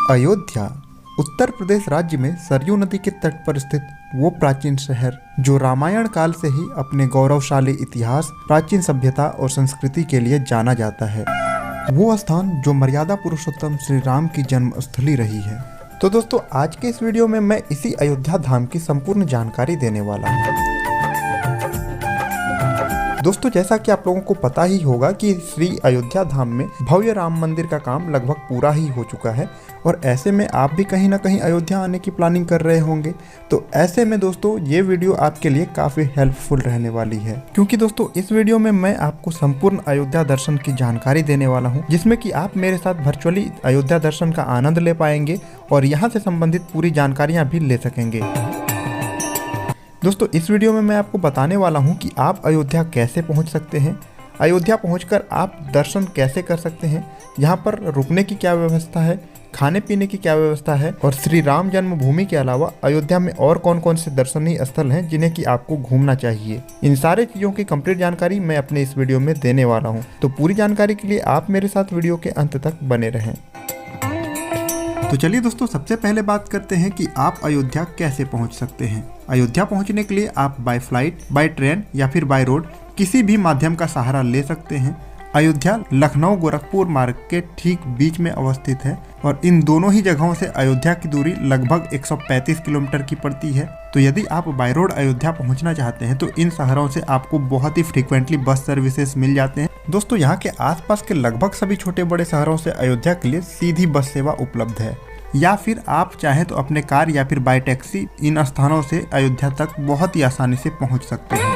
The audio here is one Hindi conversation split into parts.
अयोध्या उत्तर प्रदेश राज्य में सरयू नदी के तट पर स्थित वो प्राचीन शहर जो रामायण काल से ही अपने गौरवशाली इतिहास, प्राचीन सभ्यता और संस्कृति के लिए जाना जाता है। वो स्थान जो मर्यादा पुरुषोत्तम श्री राम की जन्मस्थली रही है। तो दोस्तों, आज के इस वीडियो में मैं इसी अयोध्या धाम की संपूर्ण जानकारी देने वाला हूँ। दोस्तों, जैसा कि आप लोगों को पता ही होगा कि श्री अयोध्या धाम में भव्य राम मंदिर का काम लगभग पूरा ही हो चुका है और ऐसे में आप भी कहीं ना कहीं अयोध्या आने की प्लानिंग कर रहे होंगे। तो ऐसे में दोस्तों, ये वीडियो आपके लिए काफ़ी हेल्पफुल रहने वाली है, क्योंकि दोस्तों इस वीडियो में मैं आपको संपूर्ण अयोध्या दर्शन की जानकारी देने वाला हूँ, जिसमें कि आप मेरे साथ वर्चुअली अयोध्या दर्शन का आनंद ले पाएंगे और यहाँ से संबंधित पूरी जानकारियाँ भी ले सकेंगे। दोस्तों, इस वीडियो में मैं आपको बताने वाला हूं कि आप अयोध्या कैसे पहुंच सकते हैं, अयोध्या पहुंचकर आप दर्शन कैसे कर सकते हैं, यहां पर रुकने की क्या व्यवस्था है, खाने पीने की क्या व्यवस्था है और श्री राम जन्मभूमि के अलावा अयोध्या में और कौन कौन से दर्शनीय स्थल हैं जिन्हें कि आपको घूमना चाहिए। इन सारे चीज़ों की कंप्लीट जानकारी मैं अपने इस वीडियो में देने वाला हूँ। तो पूरी जानकारी के लिए आप मेरे साथ वीडियो के अंत तक बने रहें। तो चलिए दोस्तों, सबसे पहले बात करते हैं कि आप अयोध्या कैसे पहुंच सकते हैं। अयोध्या पहुंचने के लिए आप बाय फ्लाइट, बाय ट्रेन या फिर बाय रोड किसी भी माध्यम का सहारा ले सकते हैं। अयोध्या लखनऊ गोरखपुर मार्ग के ठीक बीच में अवस्थित है और इन दोनों ही जगहों से अयोध्या की दूरी लगभग 135 किलोमीटर की पड़ती है। तो यदि आप बाय रोड अयोध्या पहुंचना चाहते हैं तो इन शहरों से आपको बहुत ही फ्रीक्वेंटली बस सर्विसेज मिल जाते हैं। दोस्तों, यहाँ के आसपास के लगभग सभी छोटे बड़े शहरों से अयोध्या के लिए सीधी बस सेवा उपलब्ध है, या फिर आप चाहें तो अपने कार या फिर बाय टैक्सी इन स्थानों से अयोध्या तक बहुत ही आसानी से पहुंच सकते हैं।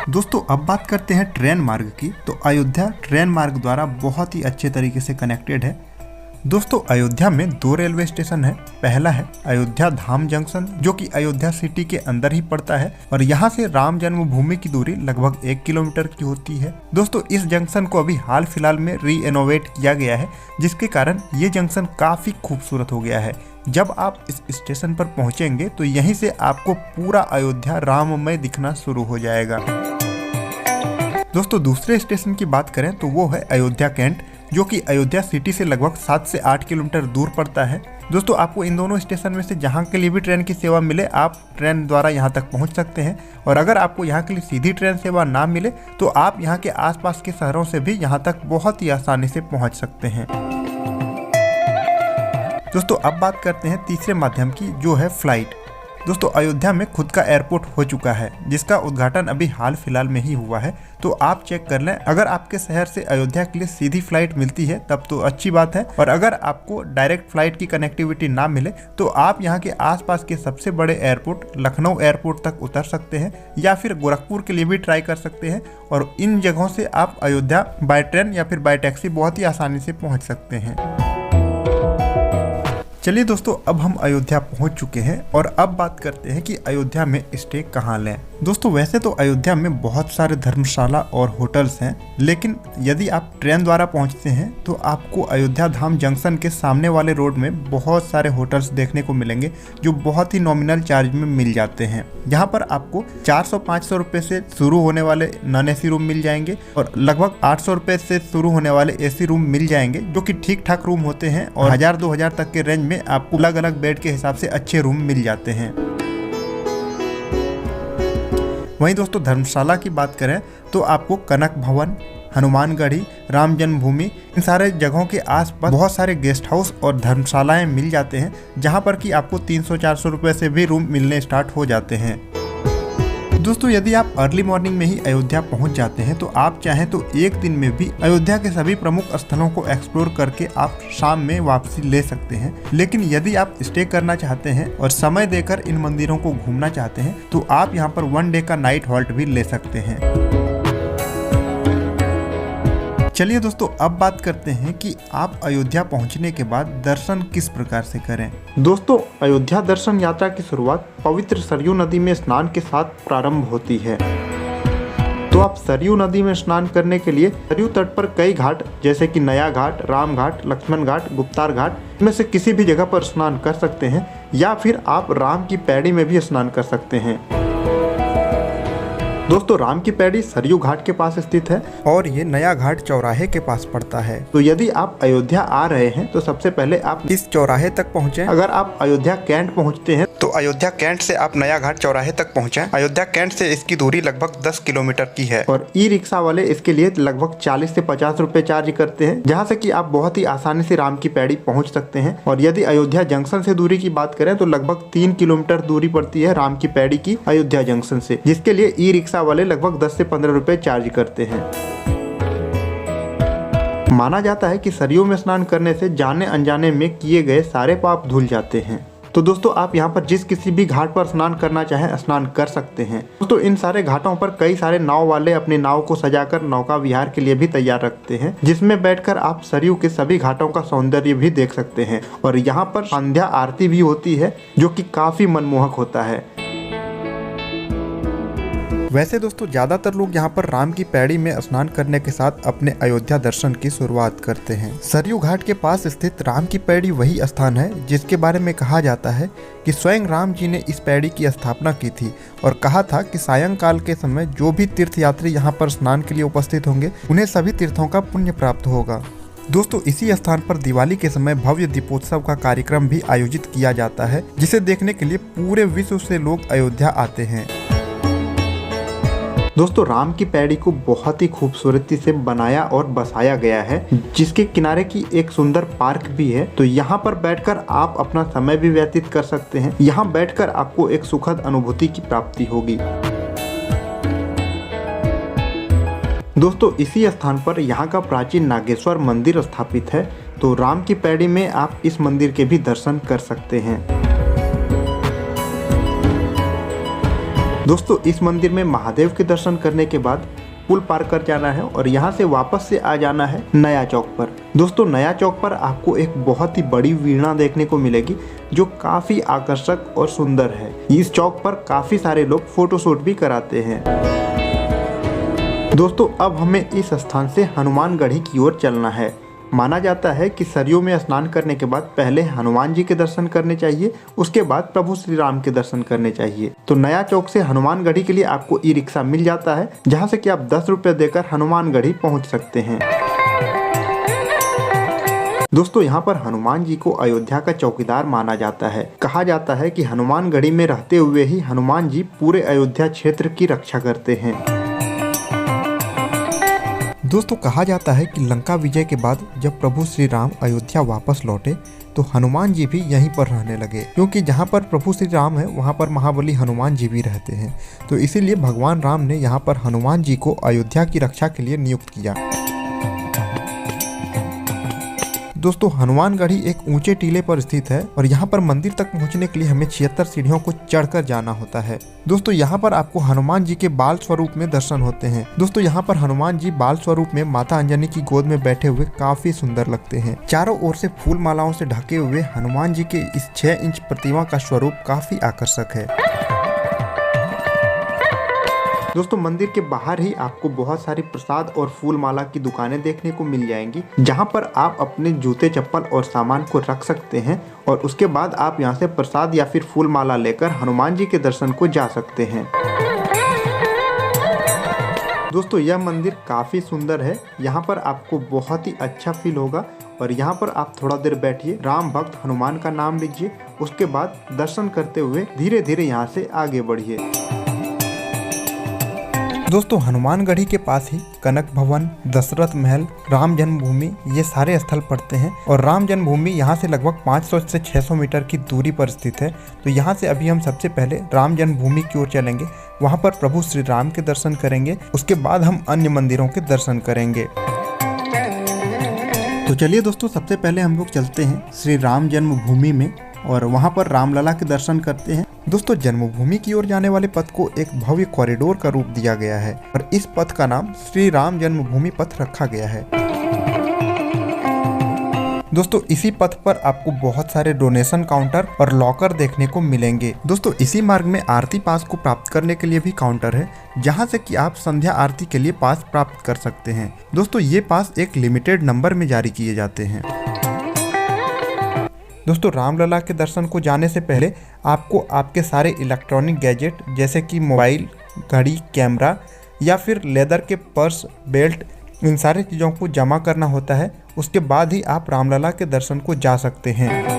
दोस्तों, अब बात करते हैं ट्रेन मार्ग की। तो अयोध्या ट्रेन मार्ग द्वारा बहुत ही अच्छे तरीके से कनेक्टेड है। दोस्तों, अयोध्या में 2 रेलवे स्टेशन है। पहला है अयोध्या धाम जंक्शन, जो कि अयोध्या सिटी के अंदर ही पड़ता है और यहाँ से राम जन्मभूमि की दूरी लगभग 1 किलोमीटर की होती है। दोस्तों, इस जंक्शन को अभी हाल फिलहाल में रीएनोवेट किया गया है, जिसके कारण ये जंक्शन काफी खूबसूरत हो गया है। जब आप इस स्टेशन पर पहुंचेंगे तो यहीं से आपको पूरा अयोध्या राममय दिखना शुरू हो जाएगा। दोस्तों, दूसरे स्टेशन की बात करें तो वो है अयोध्या कैंट, जो कि अयोध्या सिटी से लगभग 7 से 8 किलोमीटर दूर पड़ता है। दोस्तों, आपको इन दोनों स्टेशन में से जहां के लिए भी ट्रेन की सेवा मिले, आप ट्रेन द्वारा यहां तक पहुंच सकते हैं। और अगर आपको यहां के लिए सीधी ट्रेन सेवा ना मिले तो आप यहां के आसपास के शहरों से भी यहां तक बहुत ही आसानी से पहुंच सकते हैं। दोस्तों, अब बात करते हैं तीसरे माध्यम की, जो है फ्लाइट। दोस्तों, अयोध्या में खुद का एयरपोर्ट हो चुका है, जिसका उद्घाटन अभी हाल फिलहाल में ही हुआ है। तो आप चेक कर लें, अगर आपके शहर से अयोध्या के लिए सीधी फ्लाइट मिलती है तब तो अच्छी बात है, और अगर आपको डायरेक्ट फ्लाइट की कनेक्टिविटी ना मिले तो आप यहाँ के आसपास के सबसे बड़े एयरपोर्ट लखनऊ एयरपोर्ट तक उतर सकते हैं, या फिर गोरखपुर के लिए भी ट्राई कर सकते हैं। और इन जगहों से आप अयोध्या बाय ट्रेन या फिर बाय टैक्सी बहुत ही आसानी से पहुँच सकते हैं। चलिए दोस्तों, अब हम अयोध्या पहुंच चुके हैं और अब बात करते हैं कि अयोध्या में स्टे कहाँ लें। दोस्तों, वैसे तो अयोध्या में बहुत सारे धर्मशाला और होटल्स हैं, लेकिन यदि आप ट्रेन द्वारा पहुंचते हैं तो आपको अयोध्या धाम जंक्शन के सामने वाले रोड में बहुत सारे होटल्स देखने को मिलेंगे, जो बहुत ही नॉमिनल चार्ज में मिल जाते हैं। यहाँ पर आपको 400-500 रुपये से शुरू होने वाले नॉन एसी रूम मिल जाएंगे और लगभग 800 रुपये से शुरू होने वाले एसी रूम मिल जाएंगे, जो कि ठीक ठाक रूम होते हैं और 1000-2000 तक के रेंज में आपको अलग अलग बेड के हिसाब से अच्छे रूम मिल जाते हैं। वहीं दोस्तों, धर्मशाला की बात करें तो आपको कनक भवन, हनुमानगढ़ी, राम जन्मभूमि, इन सारे जगहों के आसपास बहुत सारे गेस्ट हाउस और धर्मशालाएं मिल जाते हैं, जहां पर कि आपको 300-400 रुपये से भी रूम मिलने स्टार्ट हो जाते हैं। दोस्तों, यदि आप अर्ली मॉर्निंग में ही अयोध्या पहुंच जाते हैं तो आप चाहें तो एक दिन में भी अयोध्या के सभी प्रमुख स्थलों को एक्सप्लोर करके आप शाम में वापसी ले सकते हैं। लेकिन यदि आप स्टे करना चाहते हैं और समय देकर इन मंदिरों को घूमना चाहते हैं तो आप यहां पर 1 डे का नाइट हॉल्ट भी ले सकते हैं। चलिए दोस्तों, अब बात करते हैं कि आप अयोध्या पहुंचने के बाद दर्शन किस प्रकार से करें। दोस्तों, अयोध्या दर्शन यात्रा की शुरुआत पवित्र सरयू नदी में स्नान के साथ प्रारंभ होती है। तो आप सरयू नदी में स्नान करने के लिए सरयू तट पर कई घाट, जैसे कि नया घाट, राम घाट, लक्ष्मण घाट, गुप्तार घाट में से किसी भी जगह पर स्नान कर सकते हैं, या फिर आप राम की पैड़ी में भी स्नान कर सकते हैं। दोस्तों राम की पैड़ी सरयू घाट के पास स्थित है और ये नया घाट चौराहे के पास पड़ता है। तो यदि आप अयोध्या आ रहे हैं तो सबसे पहले आप इस चौराहे तक पहुँचे। अगर आप अयोध्या कैंट पहुँचते हैं तो अयोध्या कैंट से आप नया घाट चौराहे तक पहुँचे। अयोध्या कैंट से इसकी दूरी लगभग 10 किलोमीटर की है और ई रिक्शा वाले इसके लिए लगभग 40 से 50 रुपए चार्ज करते हैं, जहाँ से कि आप बहुत ही आसानी से राम की पैड़ी पहुँच सकते हैं। और यदि अयोध्या जंक्शन से दूरी की बात करें तो लगभग 3 किलोमीटर दूरी पड़ती है राम की पैड़ी की अयोध्या जंक्शन से, जिसके लिए ई रिक्शा वाले लगभग 10 से 15 रुपए चार्ज करते हैं। माना जाता है कि सरयू में स्नान करने से जाने अनजाने में किए गए सारे पाप धुल जाते हैं। तो दोस्तों आप यहाँ पर जिस किसी भी घाट पर स्नान करना चाहें स्नान कर सकते हैं। दोस्तों इन सारे घाटों पर कई सारे नाव वाले अपनी नाव को सजाकर नौका विहार के लिए भी तैयार रखते हैं, जिसमें बैठकर आप सरयू के सभी घाटों का सौंदर्य भी देख सकते हैं। और यहाँ पर संध्या आरती भी होती है जो कि काफी मनमोहक होता है। वैसे दोस्तों ज़्यादातर लोग यहाँ पर राम की पैड़ी में स्नान करने के साथ अपने अयोध्या दर्शन की शुरुआत करते हैं। सरयू घाट के पास स्थित राम की पैड़ी वही स्थान है जिसके बारे में कहा जाता है कि स्वयं राम जी ने इस पैड़ी की स्थापना की थी और कहा था कि सायंकाल के समय जो भी तीर्थयात्री यहाँ पर स्नान के लिए उपस्थित होंगे उन्हें सभी तीर्थों का पुण्य प्राप्त होगा। दोस्तों इसी स्थान पर दिवाली के समय भव्य दीपोत्सव का कार्यक्रम भी आयोजित किया जाता है, जिसे देखने के लिए पूरे विश्व से लोग अयोध्या आते हैं। दोस्तों राम की पैड़ी को बहुत ही खूबसूरती से बनाया और बसाया गया है, जिसके किनारे की एक सुंदर पार्क भी है। तो यहाँ पर बैठकर आप अपना समय भी व्यतीत कर सकते हैं। यहाँ बैठकर आपको एक सुखद अनुभूति की प्राप्ति होगी। दोस्तों इसी स्थान पर यहाँ का प्राचीन नागेश्वर मंदिर स्थापित है। तो राम की पैड़ी में आप इस मंदिर के भी दर्शन कर सकते हैं। दोस्तों इस मंदिर में महादेव के दर्शन करने के बाद पुल पार कर जाना है और यहाँ से वापस से आ जाना है नया चौक पर। दोस्तों नया चौक पर आपको एक बहुत ही बड़ी वीणा देखने को मिलेगी जो काफी आकर्षक और सुंदर है। इस चौक पर काफी सारे लोग फोटोशूट भी कराते हैं। दोस्तों अब हमें इस स्थान से हनुमानगढ़ी की ओर चलना है। माना जाता है कि सरयू में स्नान करने के बाद पहले हनुमान जी के दर्शन करने चाहिए, उसके बाद प्रभु श्री राम के दर्शन करने चाहिए। तो नया चौक से हनुमानगढ़ी के लिए आपको ई रिक्शा मिल जाता है, जहां से कि आप 10 रुपए देकर हनुमानगढ़ी पहुंच सकते हैं। दोस्तों यहाँ पर हनुमान जी को अयोध्या का चौकीदार माना जाता है। कहा जाता है कि हनुमानगढ़ी में रहते हुए ही हनुमान जी पूरे अयोध्या क्षेत्र की रक्षा करते हैं। दोस्तों कहा जाता है कि लंका विजय के बाद जब प्रभु श्री राम अयोध्या वापस लौटे तो हनुमान जी भी यहीं पर रहने लगे, क्योंकि जहाँ पर प्रभु श्री राम है वहाँ पर महाबली हनुमान जी भी रहते हैं। तो इसीलिए भगवान राम ने यहाँ पर हनुमान जी को अयोध्या की रक्षा के लिए नियुक्त किया। दोस्तों हनुमानगढ़ी एक ऊंचे टीले पर स्थित है और यहाँ पर मंदिर तक पहुँचने के लिए हमें 76 सीढ़ियों को चढ़कर जाना होता है। दोस्तों यहाँ पर आपको हनुमान जी के बाल स्वरूप में दर्शन होते हैं। दोस्तों यहाँ पर हनुमान जी बाल स्वरूप में माता अंजनी की गोद में बैठे हुए काफी सुंदर लगते हैं। चारों ओर से फूल मालाओं से ढके हुए हनुमान जी के इस 6 इंच प्रतिमा का स्वरूप काफी आकर्षक है। दोस्तों मंदिर के बाहर ही आपको बहुत सारी प्रसाद और फूल माला की दुकानें देखने को मिल जाएंगी, जहां पर आप अपने जूते चप्पल और सामान को रख सकते हैं और उसके बाद आप यहां से प्रसाद या फिर फूल माला लेकर हनुमान जी के दर्शन को जा सकते हैं। दोस्तों यह मंदिर काफी सुंदर है। यहाँ पर आपको बहुत ही अच्छा फील होगा और यहाँ पर आप थोड़ा देर बैठिए, राम भक्त हनुमान का नाम लीजिए, उसके बाद दर्शन करते हुए धीरे धीरे यहाँ से आगे बढ़िए। दोस्तों हनुमानगढ़ी के पास ही कनक भवन, दशरथ महल, राम जन्मभूमि ये सारे स्थल पड़ते हैं और राम जन्मभूमि यहाँ से लगभग 500 से 600 मीटर की दूरी पर स्थित है। तो यहाँ से अभी हम सबसे पहले राम जन्मभूमि की ओर चलेंगे, वहाँ पर प्रभु श्री राम के दर्शन करेंगे, उसके बाद हम अन्य मंदिरों के दर्शन करेंगे। तो चलिए दोस्तों सबसे पहले हम लोग चलते हैं श्री राम जन्मभूमि में और वहाँ पर रामलला के दर्शन करते हैं। दोस्तों जन्मभूमि की ओर जाने वाले पथ को एक भव्य कॉरिडोर का रूप दिया गया है और इस पथ का नाम श्री राम जन्मभूमि पथ रखा गया है। दोस्तों इसी पथ पर आपको बहुत सारे डोनेशन काउंटर और लॉकर देखने को मिलेंगे। दोस्तों इसी मार्ग में आरती पास को प्राप्त करने के लिए भी काउंटर है, जहां से कि आप संध्या आरती के लिए पास प्राप्त कर सकते हैं। दोस्तों ये पास एक लिमिटेड नंबर में जारी किए जाते हैं। दोस्तों रामलला के दर्शन को जाने से पहले आपको आपके सारे इलेक्ट्रॉनिक गैजेट जैसे कि मोबाइल, घड़ी, कैमरा या फिर लेदर के पर्स, बेल्ट, इन सारी चीज़ों को जमा करना होता है। उसके बाद ही आप रामलला के दर्शन को जा सकते हैं।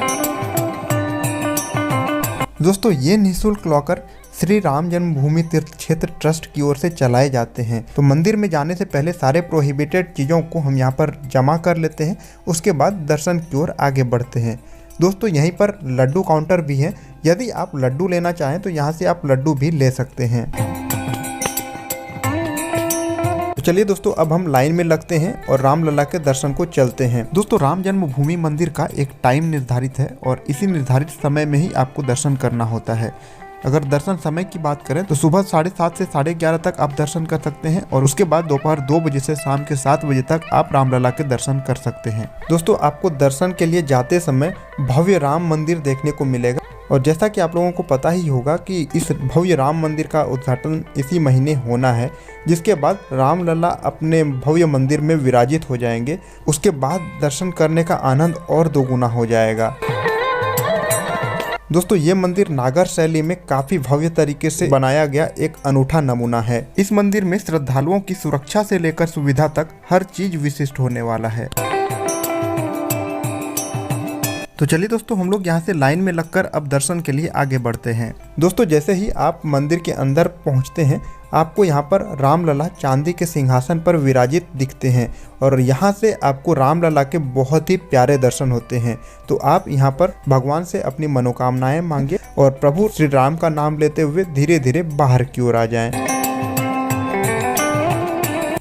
दोस्तों ये निःशुल्क लॉकर श्री राम जन्मभूमि तीर्थ क्षेत्र ट्रस्ट की ओर से चलाए जाते हैं। तो मंदिर में जाने से पहले सारे प्रोहिबिटेड चीज़ों को हम यहाँ पर जमा कर लेते हैं, उसके बाद दर्शन की ओर आगे बढ़ते हैं। दोस्तों यहीं पर लड्डू काउंटर भी है, यदि आप लड्डू लेना चाहें तो यहाँ से आप लड्डू भी ले सकते हैं। तो चलिए दोस्तों अब हम लाइन में लगते हैं और रामलला के दर्शन को चलते हैं। दोस्तों राम जन्मभूमि मंदिर का एक टाइम निर्धारित है और इसी निर्धारित समय में ही आपको दर्शन करना होता है। अगर दर्शन समय की बात करें तो सुबह 7:30 से 11:30 तक आप दर्शन कर सकते हैं और उसके बाद दोपहर 2 बजे से शाम के 7 बजे तक आप रामलला के दर्शन कर सकते हैं। दोस्तों आपको दर्शन के लिए जाते समय भव्य राम मंदिर देखने को मिलेगा और जैसा कि आप लोगों को पता ही होगा कि इस भव्य राम मंदिर का उद्घाटन इसी महीने होना है, जिसके बाद रामलला अपने भव्य मंदिर में विराजित हो जाएंगे। उसके बाद दर्शन करने का आनंद और दोगुना हो जाएगा। दोस्तों ये मंदिर नागर शैली में काफी भव्य तरीके से बनाया गया एक अनूठा नमूना है। इस मंदिर में श्रद्धालुओं की सुरक्षा से लेकर सुविधा तक हर चीज विशिष्ट होने वाला है। तो चलिए दोस्तों हम लोग यहाँ से लाइन में लगकर अब दर्शन के लिए आगे बढ़ते हैं। दोस्तों जैसे ही आप मंदिर के अंदर पहुँचते हैं आपको यहाँ पर रामलला चांदी के सिंहासन पर विराजित दिखते हैं और यहाँ से आपको रामलला के बहुत ही प्यारे दर्शन होते हैं। तो आप यहाँ पर भगवान से अपनी मनोकामनाएं मांगे और प्रभु श्री राम का नाम लेते हुए धीरे धीरे बाहर की ओर आ जाएं।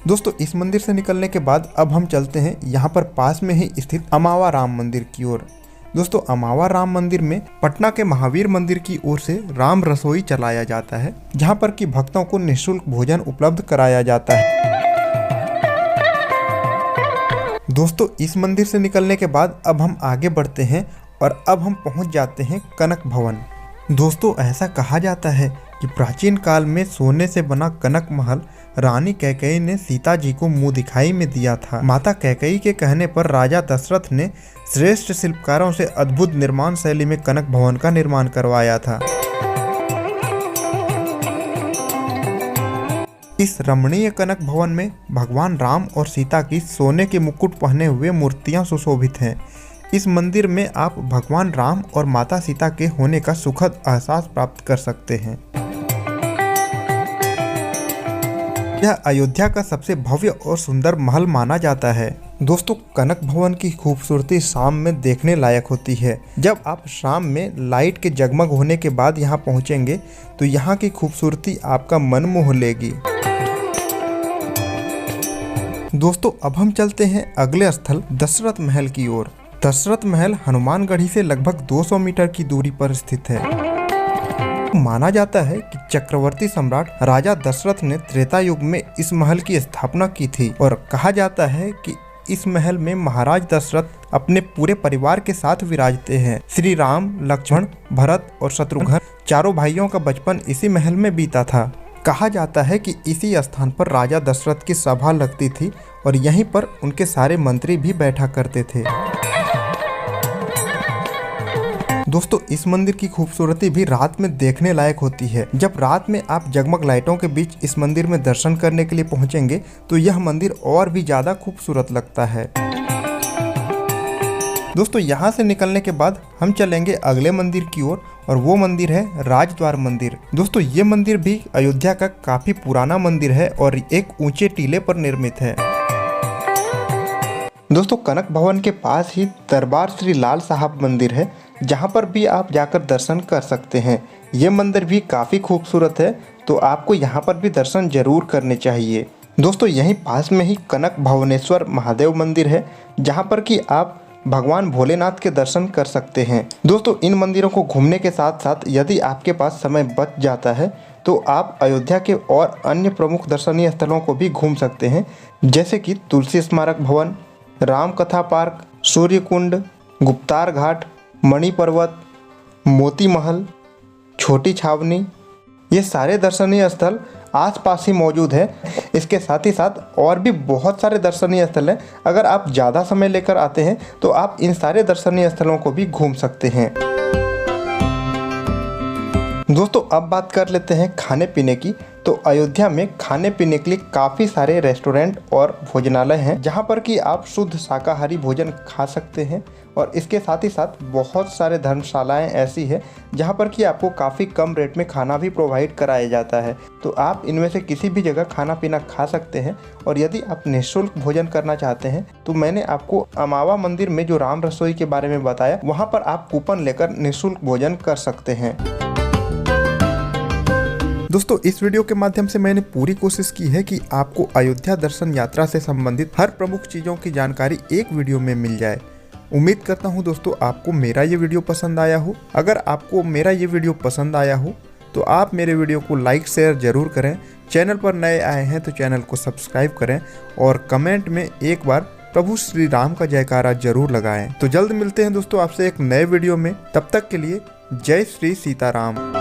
दोस्तों इस मंदिर से निकलने के बाद अब हम चलते हैं यहाँ पर पास में ही स्थित अमावा राम मंदिर की ओर। दोस्तों अमावा राम मंदिर में पटना के महावीर मंदिर की ओर से राम रसोई चलाया जाता है, जहां पर कि भक्तों को निःशुल्क भोजन उपलब्ध कराया जाता है। दोस्तों इस मंदिर से निकलने के बाद अब हम आगे बढ़ते हैं और अब हम पहुंच जाते हैं कनक भवन। दोस्तों ऐसा कहा जाता है कि प्राचीन काल में सोने से बना कनक महल रानी कैकेयी ने सीता जी को मुंह दिखाई में दिया था। माता कैकेयी के कहने पर राजा दशरथ ने श्रेष्ठ शिल्पकारों से अद्भुत निर्माण शैली में कनक भवन का निर्माण करवाया था। इस रमणीय कनक भवन में भगवान राम और सीता की सोने के मुकुट पहने हुए मूर्तियां सुशोभित हैं। इस मंदिर में आप भगवान राम और माता सीता के होने का सुखद एहसास प्राप्त कर सकते हैं। यह अयोध्या का सबसे भव्य और सुंदर महल माना जाता है। दोस्तों कनक भवन की खूबसूरती शाम में देखने लायक होती है। जब आप शाम में लाइट के जगमग होने के बाद यहाँ पहुँचेंगे तो यहाँ की खूबसूरती आपका मन मोह लेगी। दोस्तों अब हम चलते हैं अगले स्थल दशरथ महल की ओर। दशरथ महल हनुमानगढ़ी से लगभग 200 मीटर की दूरी पर स्थित है। माना जाता है कि चक्रवर्ती सम्राट राजा दशरथ ने त्रेता युग में इस महल की स्थापना की थी और कहा जाता है कि इस महल में महाराज दशरथ अपने पूरे परिवार के साथ विराजते हैं। श्री राम, लक्ष्मण, भरत और शत्रुघ्न चारों भाइयों का बचपन इसी महल में बीता था। कहा जाता है कि इसी स्थान पर राजा दशरथ की सभा लगती थी और यहीं पर उनके सारे मंत्री भी बैठा करते थे। दोस्तों इस मंदिर की खूबसूरती भी रात में देखने लायक होती है। जब रात में आप जगमग लाइटों के बीच इस मंदिर में दर्शन करने के लिए पहुंचेंगे तो यह मंदिर और भी ज्यादा खूबसूरत लगता है। दोस्तों यहाँ से निकलने के बाद हम चलेंगे अगले मंदिर की ओर और वो मंदिर है राजद्वार मंदिर। दोस्तों ये मंदिर भी अयोध्या का काफी पुराना मंदिर है और एक ऊंचे टीले पर निर्मित है। दोस्तों कनक भवन के पास ही दरबार श्री लाल साहब मंदिर है, जहां पर भी आप जाकर दर्शन कर सकते हैं। ये मंदिर भी काफ़ी खूबसूरत है, तो आपको यहाँ पर भी दर्शन जरूर करने चाहिए। दोस्तों यहीं पास में ही कनक भवनेश्वर महादेव मंदिर है, जहाँ पर कि आप भगवान भोलेनाथ के दर्शन कर सकते हैं। दोस्तों इन मंदिरों को घूमने के साथ साथ यदि आपके पास समय बच जाता है तो आप अयोध्या के और अन्य प्रमुख दर्शनीय स्थलों को भी घूम सकते हैं, जैसे कि तुलसी स्मारक भवन, राम कथा पार्क, सूर्य कुंड, गुप्तार घाट, मणि पर्वत, मोती महल, छोटी छावनी। ये सारे दर्शनीय स्थल आसपास ही मौजूद है। इसके साथ ही साथ और भी बहुत सारे दर्शनीय स्थल हैं। अगर आप ज़्यादा समय लेकर आते हैं तो आप इन सारे दर्शनीय स्थलों को भी घूम सकते हैं। दोस्तों अब बात कर लेते हैं खाने पीने की। तो अयोध्या में खाने पीने के लिए काफ़ी सारे रेस्टोरेंट और भोजनालय हैं जहां पर कि आप शुद्ध शाकाहारी भोजन खा सकते हैं। और इसके साथ ही साथ बहुत सारे धर्मशालाएं ऐसी है जहां पर कि आपको काफ़ी कम रेट में खाना भी प्रोवाइड कराया जाता है। तो आप इनमें से किसी भी जगह खाना पीना खा सकते हैं। और यदि आप निःशुल्क भोजन करना चाहते हैं तो मैंने आपको अमावा मंदिर में जो राम रसोई के बारे में बताया, वहाँ पर आप कूपन लेकर निःशुल्क भोजन कर सकते हैं। दोस्तों, इस वीडियो के माध्यम से मैंने पूरी कोशिश की है कि आपको अयोध्या दर्शन यात्रा से संबंधित हर प्रमुख चीज़ों की जानकारी एक वीडियो में मिल जाए। उम्मीद करता हूं दोस्तों आपको मेरा ये वीडियो पसंद आया हो। अगर आपको मेरा ये वीडियो पसंद आया हो तो आप मेरे वीडियो को लाइक शेयर जरूर करें। चैनल पर नए आए हैं तो चैनल को सब्सक्राइब करें और कमेंट में एक बार प्रभु श्री राम का जयकारा जरूर लगाएं। तो जल्द मिलते हैं दोस्तों आपसे एक नए वीडियो में। तब तक के लिए जय श्री सीताराम।